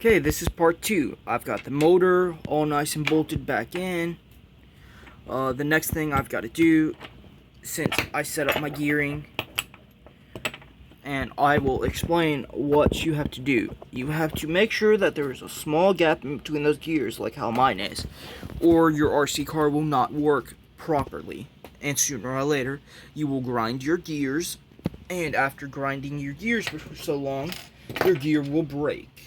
Okay, this is part 2. I've got the motor all nice and bolted back in. The next thing I've got to do, since I set up my gearing, and I will explain what you have to do. You have to make sure that there is a small gap in between those gears, like how mine is, or your RC car will not work properly. And sooner or later, you will grind your gears, and after grinding your gears for so long, your gear will break.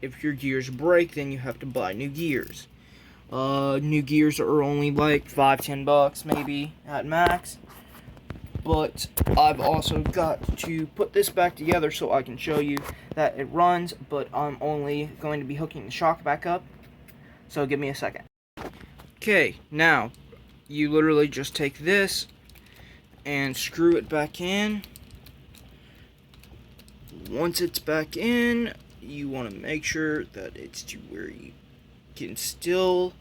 If your gears break, then you have to buy new gears. New gears are only like $5-10 maybe at max. But I've also got to put this back together so I can show you that it runs, but I'm only going to be hooking the shock back up. So give me a second. Okay, now you literally just take this and screw it back in. Once it's back in, you want to make sure that it's to where you can still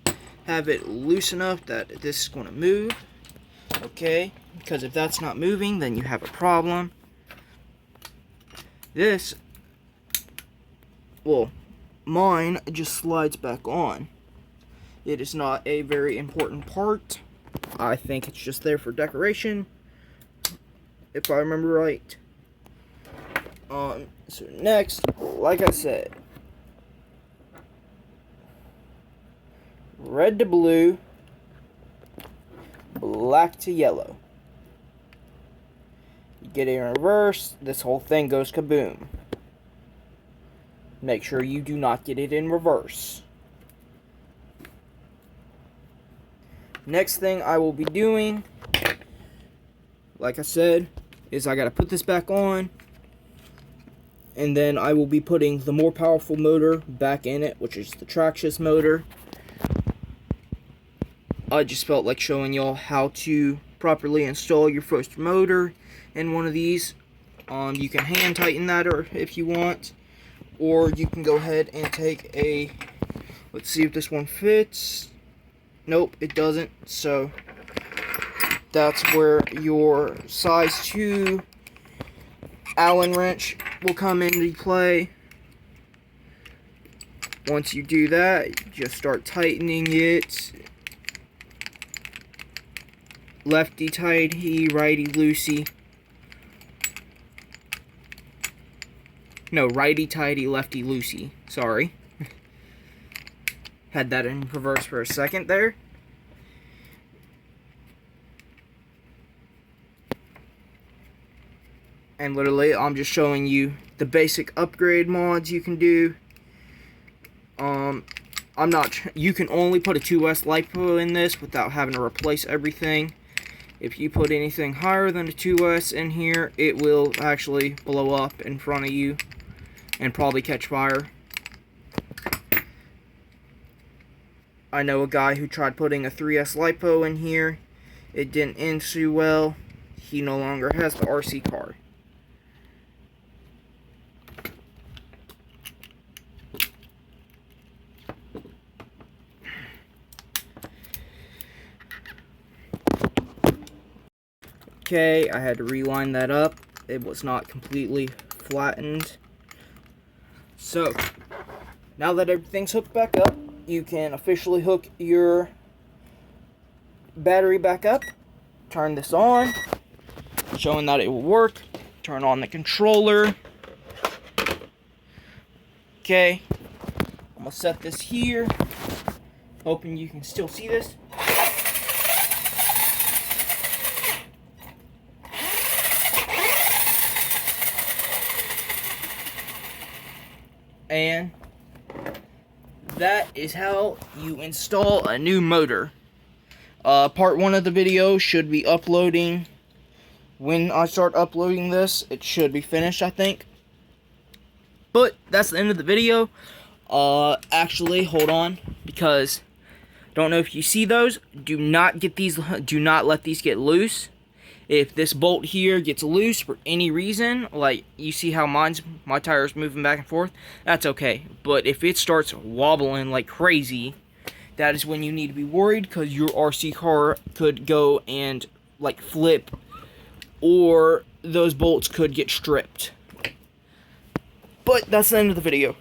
have it loose enough that this is going to move. Okay, because if that's not moving, then you have a problem. This, well, mine just slides back on. It is not a very important part. I think it's just there for decoration, if I remember right. So next, like I said, red to blue, black to yellow. You get it in reverse, this whole thing goes kaboom. Make sure you do not get it in reverse. Next thing I will be doing, like I said, is I gotta put this back on. And then I will be putting the more powerful motor back in it, which is the Traxxas motor. I just felt like showing y'all how to properly install your first motor in one of these. You can hand tighten that or if you want, or you can go ahead and take a, let's see if this one fits. Nope, it doesn't. So that's where your size 2 Allen wrench will come into play. Once you do that, just start tightening it. Lefty tighty, righty loosey. No, righty tighty, lefty loosey. Sorry. Had that in reverse for a second there. And literally, I'm just showing you the basic upgrade mods you can do. You can only put a 2S LiPo in this without having to replace everything. If you put anything higher than a 2S in here, it will actually blow up in front of you and probably catch fire. I know a guy who tried putting a 3S LiPo in here. It didn't end too well. He no longer has the RC car. Okay, I had to reline that up. It was not completely flattened. So, now that everything's hooked back up, you can officially hook your battery back up. Turn this on, showing that it will work. Turn on the controller. Okay, I'm gonna set this here, hoping you can still see this. And that is how you install a new motor. Part 1 of the video should be uploading. When I start uploading this, it should be finished, I think. But that's the end of the video. Actually, hold on, because don't know if you see those. Do not let these get loose. If this bolt here gets loose for any reason, like you see how my tire's moving back and forth, that's okay. But if it starts wobbling like crazy, that is when you need to be worried, because your RC car could go and like flip, or those bolts could get stripped. But that's the end of the video.